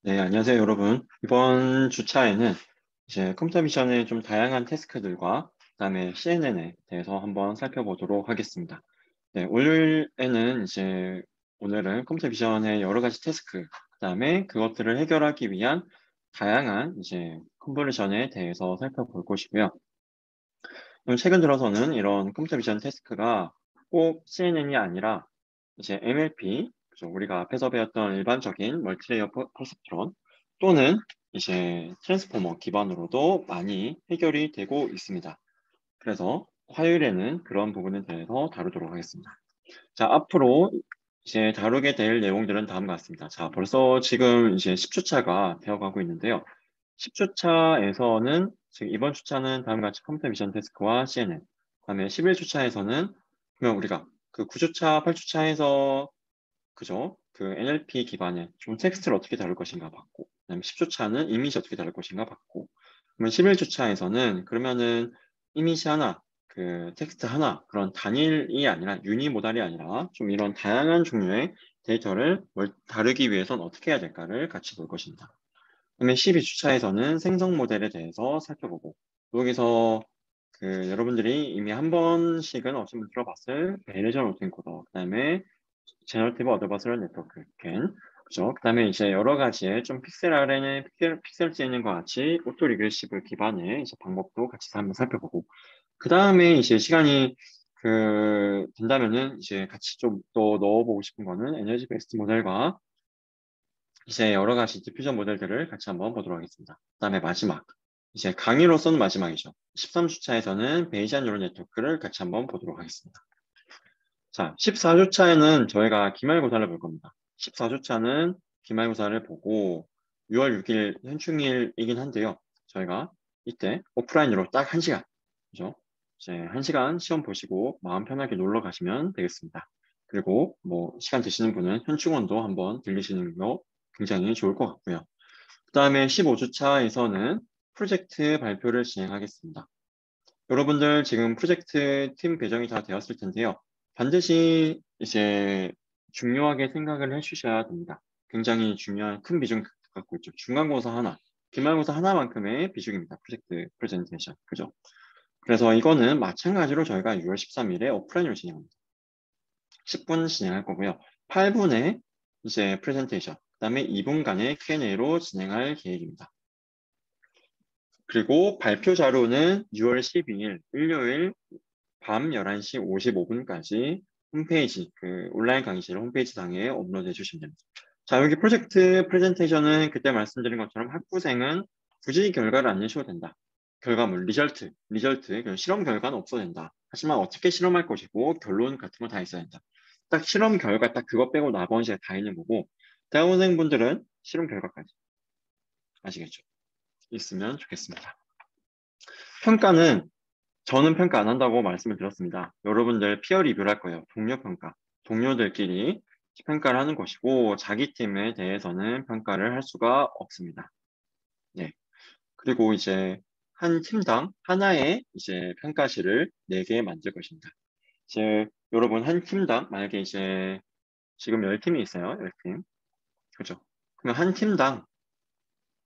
네, 안녕하세요, 여러분. 이번 주차에는 이제 컴퓨터 비전의 좀 다양한 태스크들과 그다음에 CNN에 대해서 한번 살펴보도록 하겠습니다. 네, 오늘은 컴퓨터 비전의 여러 가지 태스크, 그다음에 그것들을 해결하기 위한 다양한 이제 컨버전에 대해서 살펴볼 것이고요. 최근 들어서는 이런 컴퓨터 비전 태스크가 꼭 CNN이 아니라 이제 MLP, 그죠? 우리가 앞에서 배웠던 일반적인 멀티레이어 퍼셉트론 또는 이제 트랜스포머 기반으로도 많이 해결이 되고 있습니다. 그래서 화요일에는 그런 부분에 대해서 다루도록 하겠습니다. 자, 앞으로 이제 다루게 될 내용들은 다음과 같습니다. 자, 벌써 지금 이제 10주차가 되어가고 있는데요. 10주차에서는 지금 이번 주차는 다음과 같이 컴퓨터 비전 태스크와 CNN, 그다음에 11주차에서는 그러면 우리가 그 9주차, 8주차에서 그죠? 그 NLP 기반의 좀 텍스트를 어떻게 다룰 것인가 봤고, 그다음에 10주차는 이미지 어떻게 다룰 것인가 봤고, 그러면 11주차에서는 그러면은 이미지 하나, 그 텍스트 하나, 그런 단일이 아니라 유니모달이 아니라 좀 이런 다양한 종류의 데이터를 다루기 위해선 어떻게 해야 될까를 같이 볼 것입니다. 그다음에 12주차에서는 생성 모델에 대해서 살펴보고, 여기서 그 여러분들이 이미 한 번씩은 어쩌면 들어봤을 베리에이션 오토엔코더, 그다음에 제너러티브 어드버서럴 네트워크 캔, 그죠? 그다음에 이제 여러 가지의 좀 픽셀 RNA, 픽셀 CNN과 같이 오토 리그레시브 기반의 이제 방법도 같이 한번 살펴보고, 그 다음에 이제 시간이 된다면은 이제 같이 좀 또 넣어보고 싶은 거는 에너지 베스트 모델과 이제 여러 가지 디퓨전 모델들을 같이 한번 보도록 하겠습니다. 그 다음에 마지막, 이제 강의로서는 마지막이죠. 13주차에서는 베이지안 뉴럴 네트워크를 같이 한번 보도록 하겠습니다. 자, 14주차에는 저희가 기말고사를 볼 겁니다. 14주차는 기말고사를 보고 6월 6일 현충일이긴 한데요. 저희가 이때 오프라인으로 딱 1시간, 그죠? 이제 1시간 시험 보시고 마음 편하게 놀러 가시면 되겠습니다. 그리고 뭐 시간 되시는 분은 현충원도 한번 들리시는 거 굉장히 좋을 것 같고요. 그 다음에 15주차에서는 프로젝트 발표를 진행하겠습니다. 여러분들 지금 프로젝트 팀 배정이 다 되었을 텐데요. 반드시 이제 중요하게 생각을 해주셔야 됩니다. 굉장히 중요한 큰 비중 갖고 있죠. 중간고사 하나, 기말고사 하나만큼의 비중입니다. 프로젝트 프레젠테이션. 그죠? 그래서 이거는 마찬가지로 저희가 6월 13일에 오프라인으로 진행합니다. 10분 진행할 거고요. 8분에 이제 프레젠테이션, 그 다음에 2분간의 Q&A로 진행할 계획입니다. 그리고 발표 자료는 6월 12일 일요일 밤 11시 55분까지 홈페이지, 그 온라인 강의실 홈페이지 상에 업로드해 주시면 됩니다. 자, 여기 프로젝트 프레젠테이션은 그때 말씀드린 것처럼 학부생은 굳이 결과를 안 내셔도 된다. 결과물, 리절트, 실험 결과는 없어도 된다. 하지만 어떻게 실험할 것이고 결론 같은 거 다 있어야 된다. 딱 실험 결과 딱 그것 빼고 나머지가 다 있는 거고, 대학원생분들은 실험 결과까지 아시겠죠? 있으면 좋겠습니다. 평가는 저는 평가 안 한다고 말씀을 드렸습니다. 여러분들 피어 리뷰를 할 거예요. 동료 평가. 동료들끼리 평가를 하는 것이고, 자기 팀에 대해서는 평가를 할 수가 없습니다. 네. 그리고 이제 한 팀당 하나의 이제 평가실을 4개 만들 것입니다. 이제 여러분 한 팀당 만약에 이제 지금 10팀이 있어요. 10팀. 그죠? 그러면 한 팀당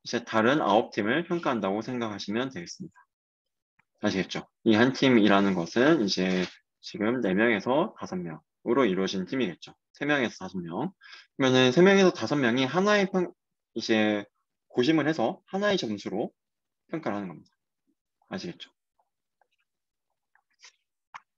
이제 다른 9팀을 평가한다고 생각하시면 되겠습니다. 아시겠죠? 이 한 팀이라는 것은 이제 지금 4명에서 5명으로 이루어진 팀이겠죠. 3명에서 5명. 그러면은 3명에서 5명이 하나의 이제 고심을 해서 하나의 점수로 평가를 하는 겁니다. 아시겠죠?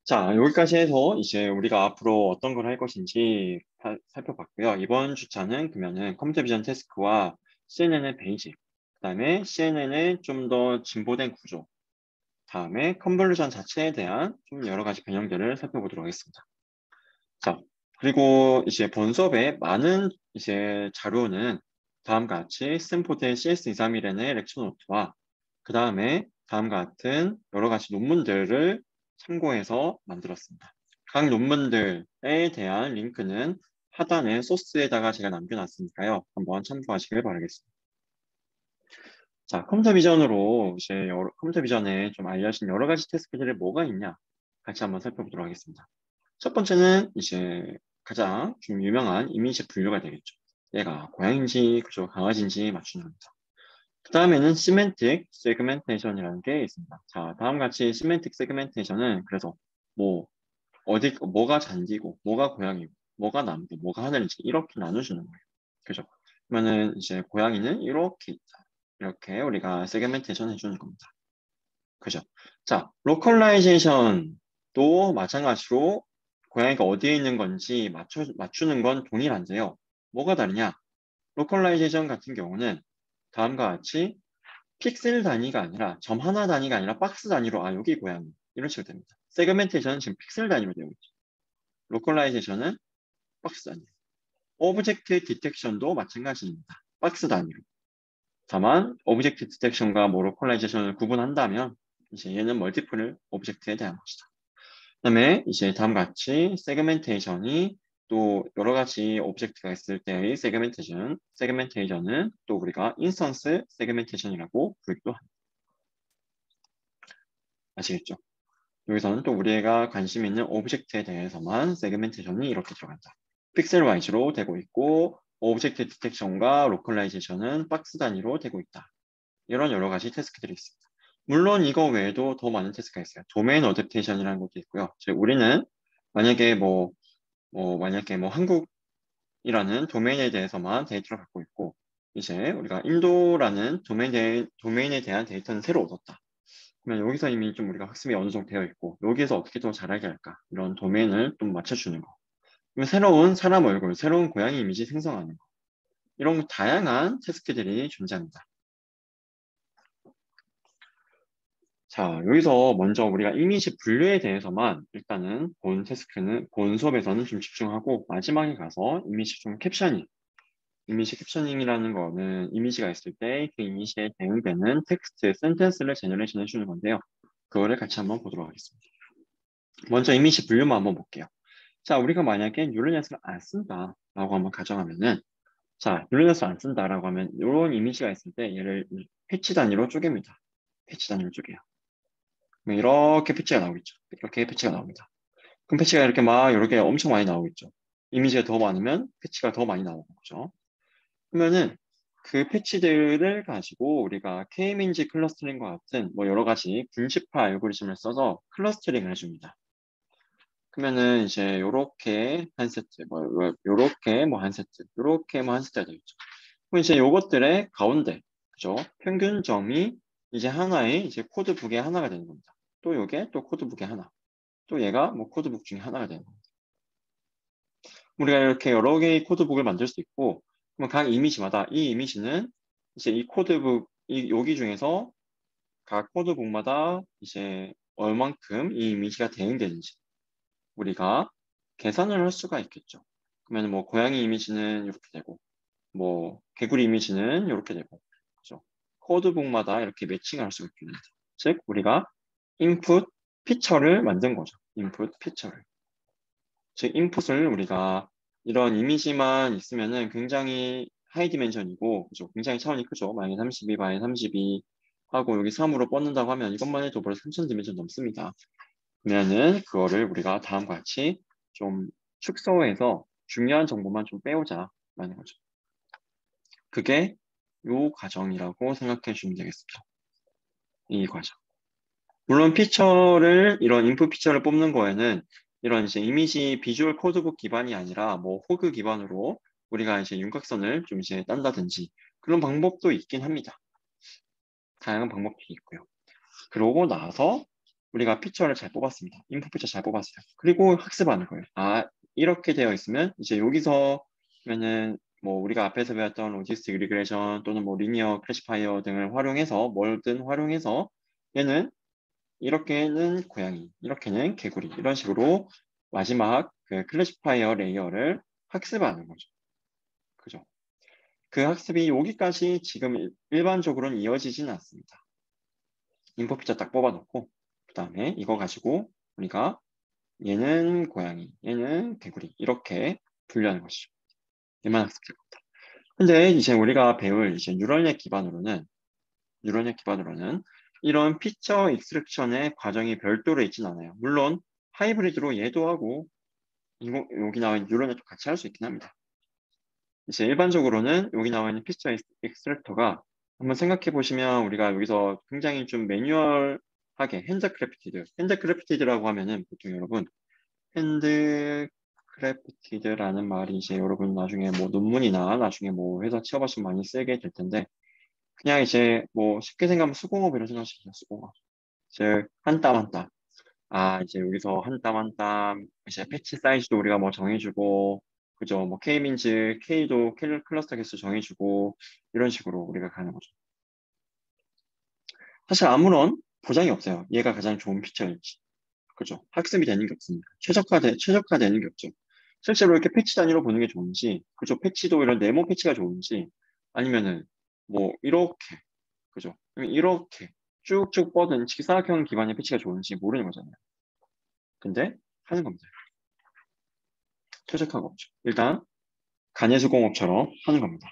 자, 여기까지 해서 이제 우리가 앞으로 어떤 걸 할 것인지 살펴봤고요. 이번 주차는 그러면은 컴퓨터 비전 태스크와 CNN의 베이직, 그다음에 CNN의 좀 더 진보된 구조, 다음에 컨볼루션 자체에 대한 좀 여러 가지 변형들을 살펴보도록 하겠습니다. 자, 그리고 이제 본 수업에 많은 이제 자료는 다음과 같이 스탠포드의 CS231N의 렉처 노트와 그 다음에 다음과 같은 여러 가지 논문들을 참고해서 만들었습니다. 각 논문들에 대한 링크는 하단의 소스에다가 제가 남겨놨으니까요. 한번 참고하시길 바라겠습니다. 자, 컴퓨터 비전에 좀 알려진 여러 가지 태스크들이 뭐가 있냐 같이 한번 살펴보도록 하겠습니다. 첫 번째는 이제 가장 좀 유명한 이미지 분류가 되겠죠. 얘가 고양인지 그죠 강아지인지 맞추는 겁니다. 그 다음에는 시멘틱 세그멘테이션이라는 게 있습니다. 자, 다음 같이 시멘틱 세그멘테이션은 그래서 뭐 뭐가 잔디고 뭐가 고양이고 뭐가 나무고 뭐가 하늘인지 이렇게 나눠주는 거예요. 그죠? 그러면은 이제 고양이는 이렇게 있다. 이렇게 우리가 세그멘테이션 해주는 겁니다. 그죠? 자, 로컬라이제이션도 마찬가지로 고양이가 어디에 있는 건지 맞추는 건 동일한데요. 뭐가 다르냐? 로컬라이제이션 같은 경우는 다음과 같이 픽셀 단위가 아니라 점 하나 단위가 아니라 박스 단위로 아 여기 고양이 이런 식으로 됩니다. 세그멘테이션은 지금 픽셀 단위로 되고 있죠. 로컬라이제이션은 박스 단위. 오브젝트 디텍션도 마찬가지입니다. 박스 단위로. 다만 오브젝트 디텍션과 뭐 로컬라이제이션을 구분한다면 이제 얘는 멀티플 오브젝트에 대한 것이다. 그다음에 이제 다음과 같이 세그멘테이션이 또 여러 가지 오브젝트가 있을 때의 세그멘테이션은 또 우리가 인스턴스 세그멘테이션이라고 부르기도 합니다. 아시겠죠? 여기서는 또 우리가 관심 있는 오브젝트에 대해서만 세그멘테이션이 이렇게 들어간다. 픽셀 와이즈로 되고 있고 오브젝트 디텍션과 로컬라이제이션은 박스 단위로 되고 있다. 이런 여러 가지 태스크들이 있습니다. 물론 이거 외에도 더 많은 태스크가 있어요. 도메인 어댑테이션이라는 것도 있고요. 즉 우리는 만약에 만약에 한국이라는 도메인에 대해서만 데이터를 갖고 있고 이제 우리가 인도라는 도메인에 대한 데이터는 새로 얻었다. 그러면 여기서 이미 좀 우리가 학습이 어느 정도 되어 있고 여기에서 어떻게 더 잘하게 할까 이런 도메인을 좀 맞춰주는 거. 그러면 새로운 사람 얼굴, 새로운 고양이 이미지 생성하는 거. 이런 다양한 태스크들이 존재합니다. 자, 여기서 먼저 우리가 이미지 분류에 대해서만 일단은 본 수업에서는 좀 집중하고 마지막에 가서 이미지 캡셔닝이라는 거는 이미지가 있을 때 그 이미지에 대응되는 텍스트, 센텐스를 제너레이션 해주는 건데요. 그거를 같이 한번 보도록 하겠습니다. 먼저 이미지 분류만 한번 볼게요. 자, 우리가 만약에 뉴럴넷을 안 쓴다라고 한번 가정하면은 자, 뉴럴넷을 안 쓴다라고 하면 이런 이미지가 있을 때 얘를 패치 단위로 쪼갭니다. 패치 단위로 쪼개요. 이렇게 패치가 나오겠죠. 이렇게 패치가 나옵니다. 그럼 패치가 이렇게 엄청 많이 나오겠죠. 이미지가 더 많으면 패치가 더 많이 나오는 거죠. 그러면은 그 패치들을 가지고 우리가 K-민지 클러스터링과 같은 여러 가지 분식화 알고리즘을 써서 클러스터링을 해줍니다. 그러면은 이제 요렇게 한 세트, 요렇게 한 세트, 요렇게 한 세트가 되겠죠. 그럼 이제 요것들의 가운데, 그죠? 평균점이 이제 하나의 이제 코드북의 하나가 되는 겁니다. 또 요게 또 코드북의 하나. 또 얘가 코드북 중에 하나가 되는 겁니다. 우리가 이렇게 여러 개의 코드북을 만들 수 있고, 그럼 각 이미지마다 이 이미지는 이제 이 코드북, 여기 중에서 각 코드북마다 이제 얼만큼 이 이미지가 대응되는지 우리가 계산을 할 수가 있겠죠. 그러면 고양이 이미지는 이렇게 되고, 개구리 이미지는 이렇게 되고, 그죠? 코드북마다 이렇게 매칭을 할 수가 있습니다. 즉, 우리가 인풋 피처를 만든 거죠. 인풋 피처를. 즉, 인풋을 우리가 이런 이미지만 있으면은 굉장히 하이 디멘션이고, 그죠? 굉장히 차원이 크죠. 만약에 32 바이 32 하고 여기 3으로 뻗는다고 하면 이것만 해도 벌써 3000 디멘션 넘습니다. 그러면은 그거를 우리가 다음과 같이 좀 축소해서 중요한 정보만 좀 빼오자라는 거죠. 그게 요 과정이라고 생각해 주시면 되겠습니다. 이 과정. 물론 이런 인풋 피처를 뽑는 거에는 이런 이제 이미지 비주얼 코드북 기반이 아니라 호그 기반으로 우리가 이제 윤곽선을 좀 이제 딴다든지 그런 방법도 있긴 합니다. 다양한 방법도 있고요. 그러고 나서 우리가 피처를 잘 뽑았습니다. 인풋 피처 잘 뽑았어요. 그리고 학습하는 거예요. 아, 이렇게 되어 있으면 이제 여기서 그러면은 우리가 앞에서 배웠던 로지스틱 리그레션 또는 리니어 클래시파이어 등을 활용해서 뭐든 활용해서 얘는 이렇게는 고양이, 이렇게는 개구리 이런 식으로 마지막 그 클래시파이어 레이어를 학습하는 거죠. 그죠? 그 학습이 여기까지 지금 일반적으로는 이어지지는 않습니다. 인풋 피처 딱 뽑아놓고 그 다음에 이거 가지고 우리가 얘는 고양이, 얘는 개구리 이렇게 분류하는 것이죠. 얘만 학습될 겁니다. 근데 이제 우리가 배울 이제 뉴럴넷 기반으로는 이런 피처 익스트랙션의 과정이 별도로 있진 않아요. 물론 하이브리드로 얘도 하고 여기 나와 있는 뉴럴넷도 같이 할 수 있긴 합니다. 이제 일반적으로는 여기 나와 있는 피처 익스트랙터가 한번 생각해 보시면 우리가 여기서 굉장히 좀 매뉴얼하게 핸드크래프티드라고 하면은 보통 여러분 핸드크래프티드라는 말이 이제 여러분 나중에 뭐 논문이나 나중에 뭐 회사 취업하시면 많이 쓰게 될 텐데 그냥 이제 뭐 쉽게 생각하면 수공업이라고 생각하시죠. 수공업. 즉 한 땀 한 땀. 아 이제 여기서 한 땀 한 땀 이제 패치 사이즈도 우리가 뭐 정해주고 그죠? 뭐 K민즈 K도 클러스터 개수 정해주고 이런 식으로 우리가 가는 거죠. 사실 아무런 보장이 없어요. 얘가 가장 좋은 피처일지. 그죠? 학습이 되는 게 없습니다. 최적화되는 게 없죠. 실제로 이렇게 패치 단위로 보는 게 좋은지, 그죠? 패치도 이런 네모 패치가 좋은지, 아니면은 뭐 이렇게, 그죠? 아니면 이렇게 쭉쭉 뻗은 직사각형 기반의 패치가 좋은지 모르는 거잖아요. 근데 하는 겁니다. 최적화가 없죠. 일단 간예수공업처럼 하는 겁니다.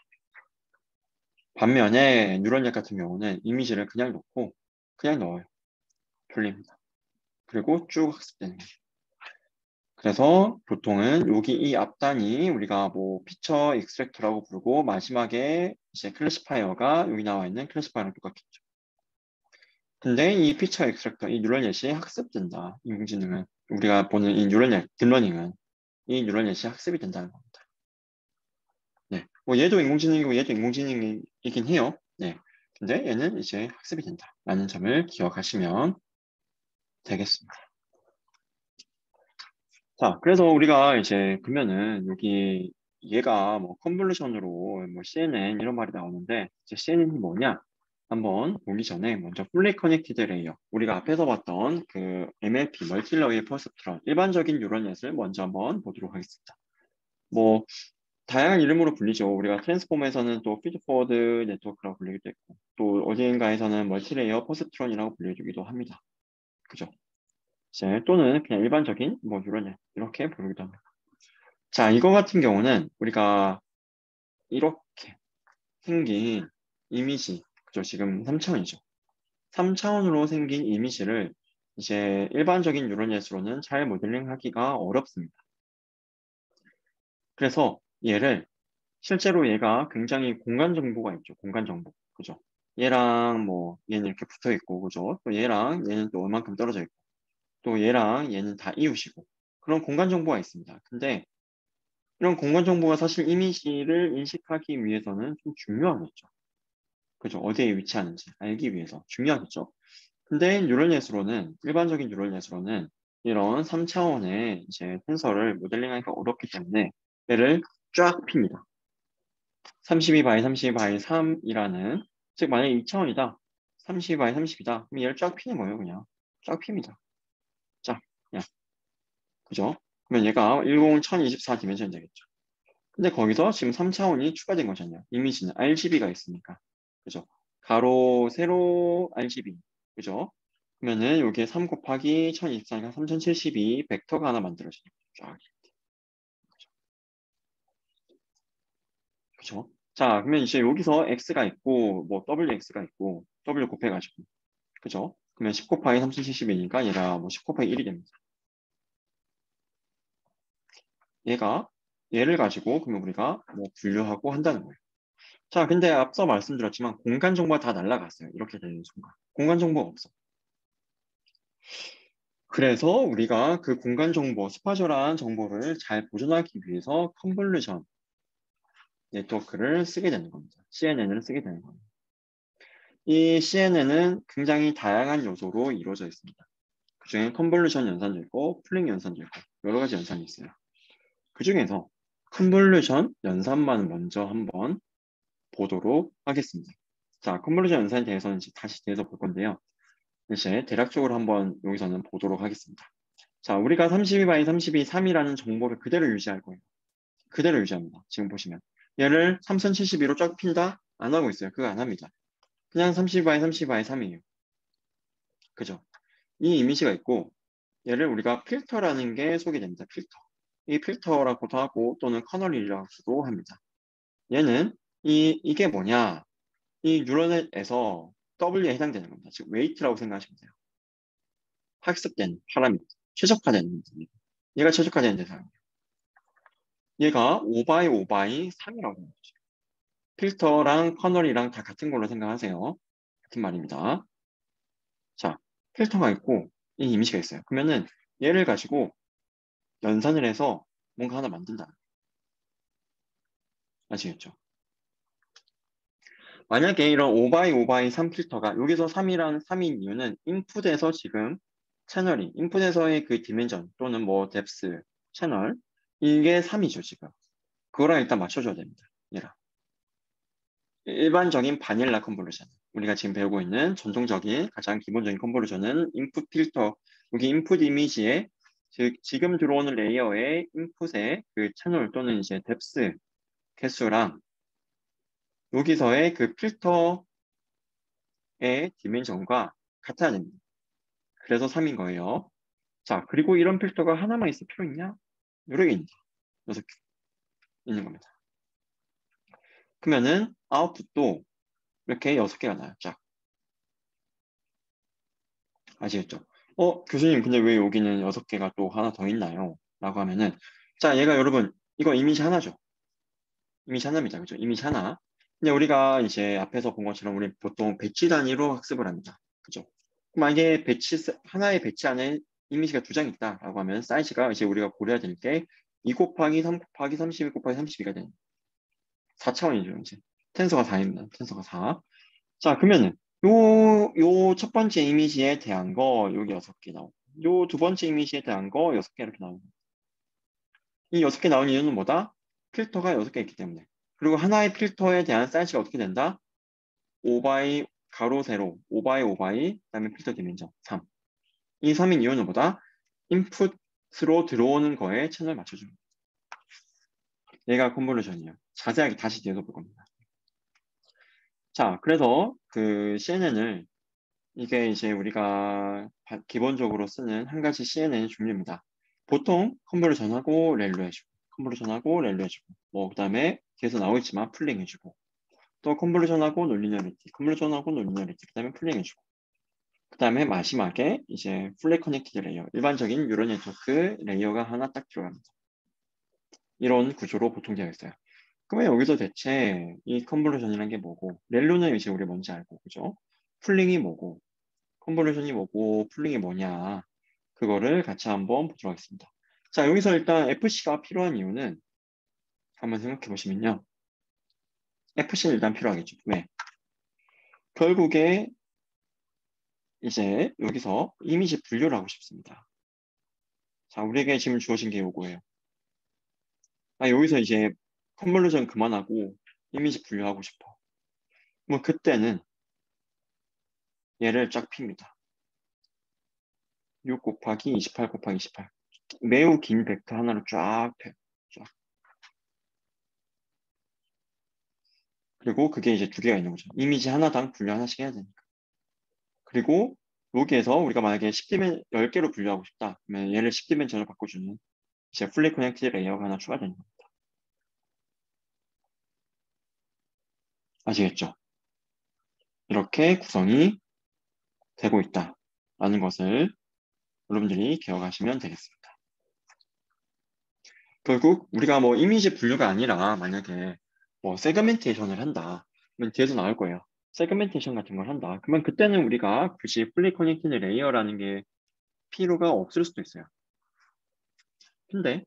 반면에 뉴럴넷 같은 경우는 이미지를 그냥 놓고 그냥 넣어요. 돌립니다. 그리고 쭉 학습되는 거죠. 그래서 보통은 여기 이 앞단이 우리가 뭐 피처 익스트랙터라고 부르고 마지막에 이제 클래시파이어가 여기 나와 있는 클래시파이어랑 똑같겠죠. 근데 이 피처 익스트랙터, 이 뉴럴넷이 학습된다. 인공지능은 우리가 보는 이 뉴럴넷, 딥러닝은 이 뉴럴넷이 학습이 된다는 겁니다. 네, 뭐 얘도 인공지능이고 얘도 인공지능이긴 해요. 네, 근데 얘는 이제 학습이 된다라는 점을 기억하시면 되겠습니다. 자, 그래서 우리가 이제 보면은 여기 얘가 뭐 컨볼루션으로 뭐 CNN 이런 말이 나오는데 이제 CNN이 뭐냐? 한번 보기 전에 먼저 fully connected layer 우리가 앞에서 봤던 그 MLP 멀티레이어 퍼셉트런 일반적인 뉴럴넷을 먼저 한번 보도록 하겠습니다. 뭐 다양한 이름으로 불리죠. 우리가 트랜스폼에서는 또 피드포워드 네트워크라고 불리기도 했고 또 어디인가에서는 멀티레이어 퍼셉트런이라고 불리기도 합니다. 그죠? 이제 또는 그냥 일반적인 뭐 뉴럴넷 이렇게 부르기도 합니다. 자, 이거 같은 경우는 우리가 이렇게 생긴 이미지, 그죠? 지금 3차원이죠. 3차원으로 생긴 이미지를 이제 일반적인 뉴럴넷으로는 잘 모델링 하기가 어렵습니다. 그래서 얘를 실제로 얘가 굉장히 공간 정보가 있죠. 공간 정보. 그죠? 얘랑 뭐 얘는 이렇게 붙어 있고, 그죠? 또 얘랑 얘는 또 얼만큼 떨어져 있고, 또 얘랑 얘는 다 이웃이고. 그런 공간 정보가 있습니다. 근데 이런 공간 정보가 사실 이미지를 인식하기 위해서는 좀 중요하겠죠. 그죠? 어디에 위치하는지 알기 위해서 중요하겠죠. 근데 뉴럴넷으로는 일반적인 뉴럴넷으로는 이런 3차원의 이제 텐서를 모델링하기가 어렵기 때문에 얘를 쫙 핍니다. 32 by 32 by 3이라는 즉 만약에 2차원이다. 32 by 30이다. 그럼 얘를 쫙 피는 거예요, 그냥. 쫙 핍니다. 쫙. 그냥. 그죠? 그러면 얘가 1024 디멘션이 되겠죠. 근데 거기서 지금 3차원이 추가된 거잖아요. 이미지는 RGB가 있으니까. 그죠? 가로, 세로, RGB. 그죠? 그러면은 여기에 3 곱하기 1024니까 3072 벡터가 하나 만들어져요. 쫙. 그죠? 자, 그러면 이제 여기서 X가 있고, 뭐 WX가 있고, W 곱해가지고. 그죠? 그러면 10 곱하기 3072니까 얘가 뭐 10 곱하기 1이 됩니다. 얘가 얘를 가지고 그러면 우리가 뭐 분류하고 한다는 거예요. 자, 근데 앞서 말씀드렸지만 공간 정보가 다 날라갔어요. 이렇게 되는 순간. 공간 정보가 없어. 그래서 우리가 그 공간 정보, 스파셜한 정보를 잘 보존하기 위해서 컨볼루션 네트워크를 쓰게 되는 겁니다. CNN을 쓰게 되는 겁니다. 이 CNN은 굉장히 다양한 요소로 이루어져 있습니다. 그중에 컨볼루션 연산도 있고, 플링 연산도 있고, 여러 가지 연산이 있어요. 그 중에서 컨볼루션 연산만 먼저 한번 보도록 하겠습니다. 자, 컨볼루션 연산에 대해서는 이제 다시 뒤에서 볼 건데요. 이제 대략적으로 한번 여기서는 보도록 하겠습니다. 자, 우리가 32 by 32, 3이라는 정보를 그대로 유지할 거예요. 그대로 유지합니다. 지금 보시면. 얘를 3072로 쫙 핀다? 안 하고 있어요. 그거 안 합니다. 그냥 32 by 32 by 3이에요. 그죠? 이 이미지가 있고, 얘를 우리가 필터라는 게 소개됩니다. 필터. 이 필터라고도 하고, 또는 커널이라고도 합니다. 얘는, 이게 뭐냐? 이 뉴럴넷에서 W에 해당되는 겁니다. 즉, 웨이트라고 생각하시면 돼요. 학습된 파라미터. 최적화된 문제입니다. 얘가 최적화된 대상이에요. 얘가 5x5x 3이라고 해요. 필터랑 커널이랑 다 같은 걸로 생각하세요. 같은 말입니다. 자, 필터가 있고 이 이미지가 있어요. 그러면은 얘를 가지고 연산을 해서 뭔가 하나 만든다. 아시겠죠? 만약에 이런 5x5x3 필터가 여기서 3인 이유는 인풋에서 지금 채널이 인풋에서의 그 디멘전 또는 뭐 뎁스 채널 이게 3이죠 지금. 그거랑 일단 맞춰줘야 됩니다. 얘랑. 일반적인 바닐라 컨볼루션. 우리가 지금 배우고 있는 전통적인 가장 기본적인 컨볼루션은 인풋 필터, 여기 인풋 이미지에 즉 지금 들어오는 레이어의 인풋의 그 채널 또는 이제 뎁스 개수랑 여기서의 그 필터의 디멘전과 같아야 됩니다. 그래서 3인 거예요. 자, 그리고 이런 필터가 하나만 있을 필요 있냐? 여러 개 있는, 6개 있는 겁니다. 그러면은 아웃풋도 이렇게 6개가 나요. 쫙. 아시겠죠? 교수님, 근데 왜 여기는 6개가 또 하나 더 있나요? 라고 하면은, 자, 얘가 여러분, 이거 이미지 하나죠? 이미지 하나입니다. 그죠? 이미지 하나. 근데 우리가 이제 앞에서 본 것처럼 우리 보통 배치 단위로 학습을 합니다. 그죠? 만약에 하나의 배치 안에 이미지가 2장 있다라고 하면 사이즈가 이제 우리가 고려해야 될 게 2 곱하기 3 곱하기 32 곱하기 32가 되는 4차원이죠, 이제. 텐서가 4입니다. 텐서가 4. 자, 그러면은 요 첫 번째 이미지에 대한 거 여기 6개 나오고 요 두 번째 이미지에 대한 거 6개 이렇게 나오고 이 6개 나온 이유는 뭐다? 필터가 6개 있기 때문에. 그리고 하나의 필터에 대한 사이즈가 어떻게 된다? 5바이 가로 세로 5바이 5바이 그다음에 필터 디멘전 3. 이 3인 이유는 뭐다? 인풋으로 들어오는 거에 채널 맞춰줍니다. 얘가 컨볼루션이에요. 자세하게 다시 뒤에서 볼 겁니다. 자, 그래서 그 CNN을 이게 이제 우리가 기본적으로 쓰는 한 가지 CNN 종류입니다. 보통 컨볼루션하고 렐로 해주고, 컨볼루션하고 렐로 해주고, 뭐 그다음에 뒤에서 나오겠지만 풀링 해주고, 또 컨볼루션하고 논리니어리티, 컨볼루션하고 논리니어리티, 그다음에 풀링 해주고, 그다음에 마지막에 이제 풀리 커넥티드 레이어, 일반적인 뉴럴 네트워크 레이어가 하나 딱 들어갑니다. 이런 구조로 보통 되어 있어요. 그러면 여기서 대체 이 컨볼루션이라는 게 뭐고, 렐로는 이제 우리 뭔지 알고, 그죠? 풀링이 뭐고, 컨볼루션이 뭐고, 풀링이 뭐냐, 그거를 같이 한번 보도록 하겠습니다. 자, 여기서 일단 FC가 필요한 이유는 한번 생각해 보시면요. FC는 일단 필요하겠죠. 왜? 결국에 이제 여기서 이미지 분류를 하고 싶습니다. 자, 우리에게 지금 주어진 게 요거예요. 여기서 이제 컨볼루션 그만하고 이미지 분류하고 싶어. 뭐 그때는 얘를 쫙 핍니다. 6 곱하기 28 곱하기 28. 매우 긴 벡터 하나로 쫙 펴요. 쫙. 그리고 그게 이제 2개가 있는 거죠. 이미지 하나당 분류 하나씩 해야 되니까. 그리고 여기에서 우리가 만약에 10개로 분류하고 싶다. 그러면 얘를 10디멘전으로 바꿔주는 이제 풀리 커넥티드 레이어가 하나 추가되는 겁니다. 아시겠죠? 이렇게 구성이 되고 있다라는 것을 여러분들이 기억하시면 되겠습니다. 결국 우리가 뭐 이미지 분류가 아니라 만약에 뭐 세그멘테이션을 한다. 그러면 뒤에서 나올 거예요. 세그멘테이션 같은 걸 한다. 그러면 그때는 우리가 굳이 풀리 커넥티드 레이어라는 게 필요가 없을 수도 있어요. 근데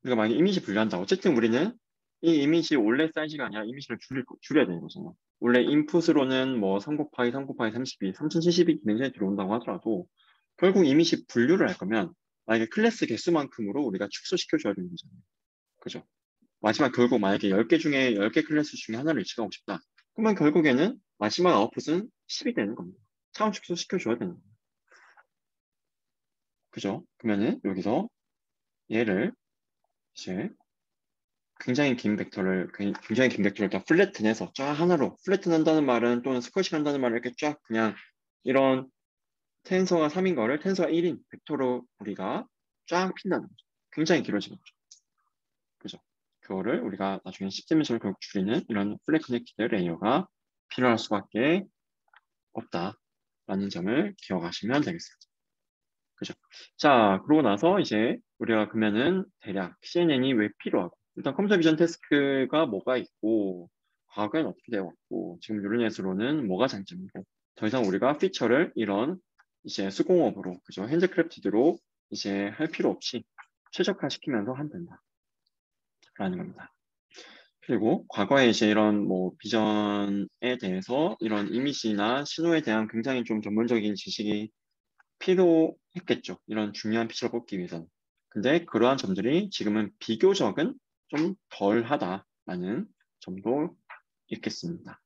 우리가 만약에 이미지 분류한다. 어쨌든 우리는 이 이미지 원래 사이즈가 아니라 이미지를 줄여야 되는 거잖아. 원래 인풋으로는 뭐 3 곱하기 3 곱하기 32, 3072 디멘션이 들어온다고 하더라도 결국 이미지 분류를 할 거면 만약에 클래스 개수만큼으로 우리가 축소시켜줘야 되는 거잖아요. 그죠? 마지막 결국 만약에 10개 중에 10개 클래스 중에 하나를 예측하고 싶다. 그러면 결국에는 마지막 아웃풋은 10이 되는 겁니다. 차원 축소시켜줘야 되는 거예요. 그죠? 그러면은 여기서 얘를 이제 굉장히 긴 벡터를 다 플래튼해서 쫙 하나로 플래튼한다는 말은 또는 스쿼싱 한다는 말을 이렇게 쫙 그냥 이런 텐서가 3인 거를 텐서가 1인 벡터로 우리가 쫙 핀다는 거죠. 굉장히 길어지는 거죠. 그죠? 그거를 우리가 나중에 10디멘션을 결국 줄이는 이런 플랫 커넥티드 레이어가 필요할 수밖에 없다라는 점을 기억하시면 되겠습니다. 그죠? 자, 그러고 나서 이제 우리가 그러면은 대략 CNN이 왜 필요하고 일단 컴퓨터 비전 태스크가 뭐가 있고, 과거에는 어떻게 되어 왔고, 지금 뉴럴넷으로는 뭐가 장점이고, 더 이상 우리가 피처를 이런 이제 수공업으로, 그죠? 핸드크래프트로 이제 할 필요 없이 최적화시키면서 하면 된다. 라는 겁니다. 그리고 과거에 이제 이런 뭐 비전에 대해서 이런 이미지나 신호에 대한 굉장히 좀 전문적인 지식이 필요했겠죠. 이런 중요한 피처를 뽑기 위해서는. 근데 그러한 점들이 지금은 비교적은 좀 덜하다라는 점도 있겠습니다.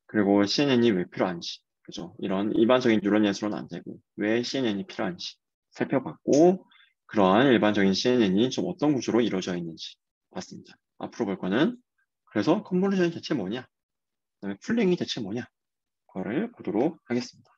그리고 CNN이 왜 필요한지, 그죠? 이런 일반적인 뉴럴넷으로는 안 되고 왜 CNN이 필요한지 살펴봤고, 그러한 일반적인 CNN이 좀 어떤 구조로 이루어져 있는지 봤습니다. 앞으로 볼 거는 그래서 컨볼루션이 대체 뭐냐, 그다음에 풀링이 대체 뭐냐, 그거를 보도록 하겠습니다.